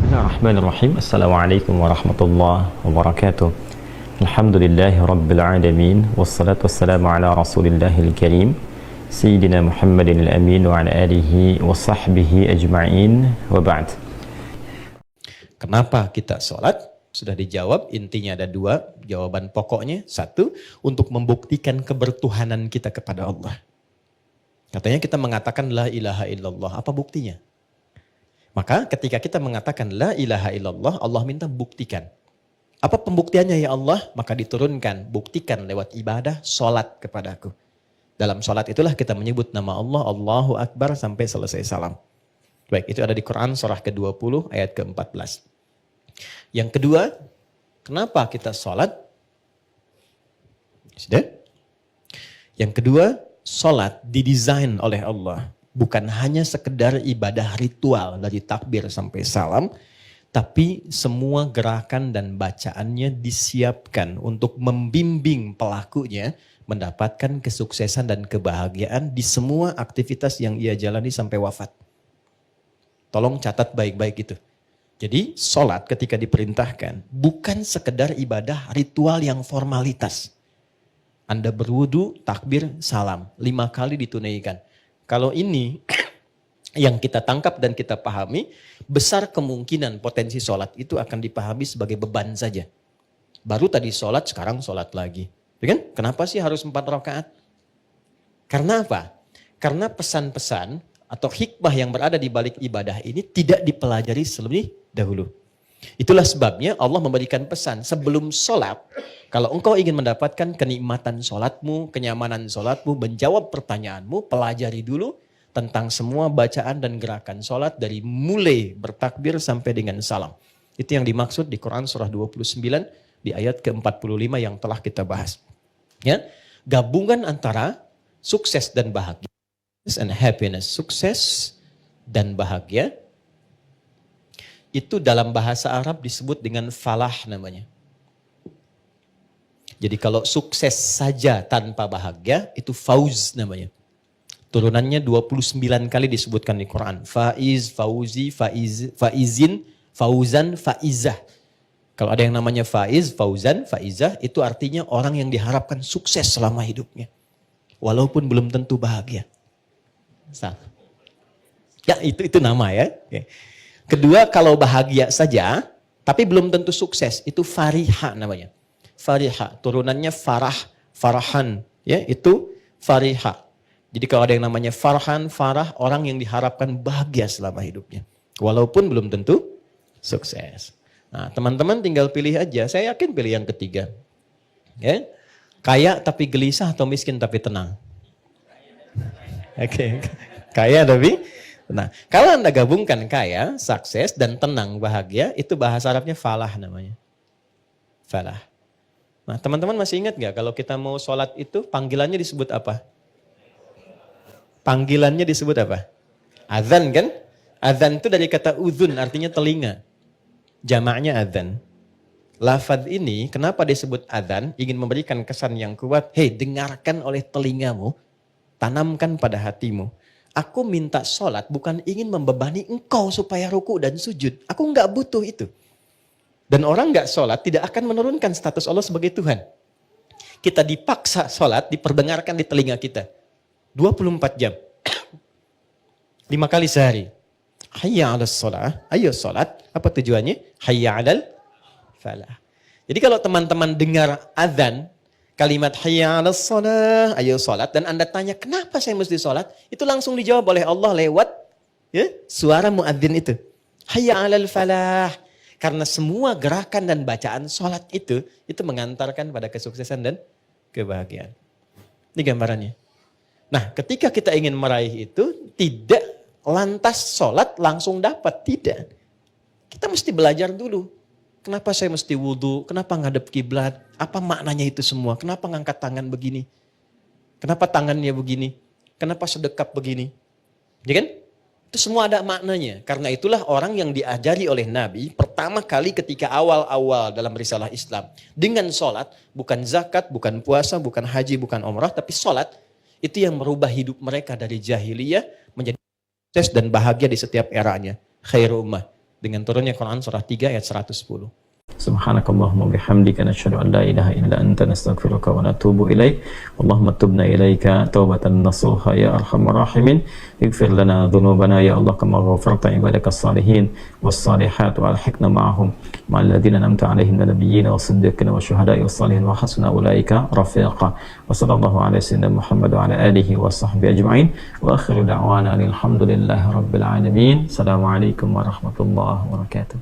Bismillahirrahmanirrahim. Assalamualaikum warahmatullahi wabarakatuh. Alhamdulillahi rabbil alamin. Wassalatu wassalamu ala rasulillahil karim Sayyidina Muhammadin al-amin wa ala alihi wa sahbihi ajma'in wa ba'd. Kenapa kita sholat? Sudah dijawab, intinya ada dua jawaban pokoknya. Satu, untuk membuktikan kebertuhanan kita kepada Allah. Katanya kita mengatakan la ilaha illallah, apa buktinya? Maka ketika kita mengatakan la ilaha illallah, Allah minta buktikan. Apa pembuktiannya ya Allah? Maka diturunkan, buktikan lewat ibadah, sholat kepadaku. Dalam sholat itulah kita menyebut nama Allah, Allahu Akbar sampai selesai salam. Baik, itu ada di Quran surah ke-20 ayat ke-14. Yang kedua, kenapa kita sholat? Sudah? Yang kedua, sholat didesain oleh Allah. Bukan hanya sekedar ibadah ritual dari takbir sampai salam, tapi semua gerakan dan bacaannya disiapkan untuk membimbing pelakunya mendapatkan kesuksesan dan kebahagiaan di semua aktivitas yang ia jalani sampai wafat. Tolong catat baik-baik itu. Jadi sholat ketika diperintahkan bukan sekedar ibadah ritual yang formalitas. Anda berwudu, takbir, salam. 5 kali ditunaikan. Kalau ini yang kita tangkap dan kita pahami, besar kemungkinan potensi sholat itu akan dipahami sebagai beban saja. Baru tadi sholat, sekarang sholat lagi. Ya kan? Kenapa sih harus 4 rakaat? Karena apa? Karena pesan-pesan atau hikmah yang berada di balik ibadah ini tidak dipelajari terlebih dahulu. Itulah sebabnya Allah memberikan pesan sebelum sholat. Kalau engkau ingin mendapatkan kenikmatan sholatmu, kenyamanan sholatmu, menjawab pertanyaanmu, pelajari dulu tentang semua bacaan dan gerakan sholat dari mulai bertakbir sampai dengan salam. Itu yang dimaksud di Quran surah 29 di ayat ke-45 yang telah kita bahas. Ya, gabungan antara sukses dan bahagia. And happiness, sukses dan bahagia. Itu dalam bahasa Arab disebut dengan falah namanya. Jadi kalau sukses saja tanpa bahagia, itu fauz namanya. Turunannya 29 kali disebutkan di Quran. Faiz, fauzi, faizin, fauzan, faizah. Kalau ada yang namanya faiz, fauzan, faizah, itu artinya orang yang diharapkan sukses selama hidupnya. Walaupun belum tentu bahagia. Ya itu nama ya. Oke. Kedua, kalau bahagia saja, tapi belum tentu sukses, itu fariha namanya. Fariha, turunannya farah, farahan, ya itu fariha. Jadi kalau ada yang namanya farhan, farah, orang yang diharapkan bahagia selama hidupnya. Walaupun belum tentu sukses. Nah, teman-teman tinggal pilih aja, saya yakin pilih yang ketiga. Ya? Kaya tapi gelisah atau miskin tapi tenang? Oke. Kaya tapi tenang. Kalau Anda gabungkan kaya, sukses, dan tenang, bahagia, itu bahasa Arabnya falah namanya. Falah. Nah, teman-teman masih ingat gak kalau kita mau sholat itu panggilannya disebut apa? Panggilannya disebut apa? Adzan kan? Adzan itu dari kata udhun, artinya telinga. Jamaknya adzan. Lafadz ini kenapa disebut adzan? Ingin memberikan kesan yang kuat. Hei, dengarkan oleh telingamu, tanamkan pada hatimu. Aku minta sholat bukan ingin membebani engkau supaya ruku dan sujud. Aku enggak butuh itu. Dan orang enggak sholat tidak akan menurunkan status Allah sebagai Tuhan. Kita dipaksa sholat, diperdengarkan di telinga kita. 24 jam. 5 kali sehari. Hayya 'alas sholat. Ayo sholat. Apa tujuannya? Hayya 'alal falah. Jadi kalau teman-teman dengar azan, kalimat hayya 'alas shalah, ayo salat, dan Anda tanya kenapa saya mesti salat? Itu langsung dijawab oleh Allah lewat ya, suara muadzin itu. Hayya 'alal falah. Karena semua gerakan dan bacaan salat itu mengantarkan pada kesuksesan dan kebahagiaan. Ini gambarannya. Nah, ketika kita ingin meraih itu tidak lantas salat langsung dapat, tidak. Kita mesti belajar dulu. Kenapa saya mesti wudhu? Kenapa ngadep kiblat? Apa maknanya itu semua? Kenapa ngangkat tangan begini? Kenapa tangannya begini? Kenapa sedekap begini? Ya kan? Itu semua ada maknanya. Karena itulah orang yang diajari oleh Nabi pertama kali ketika awal-awal dalam risalah Islam. Dengan sholat, bukan zakat, bukan puasa, bukan haji, bukan umrah, tapi sholat. Itu yang merubah hidup mereka dari jahiliyah menjadi sukses dan bahagia di setiap eranya. Khairu ummah. dengan turunnya Quran surah 3 ayat 110. Subhanakallahumma bihamdika nasyhadu an la ilaha illa anta nastaghfiruka wa natubu ilaik. Allahumma tubna ilaika taubatan nasuha ya arhamar rahimin. Ighfir lana dhunubana ya Allah kama ghafarta ibadakas salihin was salihat wa alhiqna ma'ahum ma'al ladzina an'amta 'alaihim minal nabiyyin was siddiqin was syuhada'i was salihin wa hasuna ulaika rafiqa. Wa sallallahu ala sayyidina Muhammad wa ala alihi wa sahbihi ajma'in. Wa akhiru da'wana alhamdulillahi rabbil alamin. Assalamualaikum warahmatullahi wabarakatuh.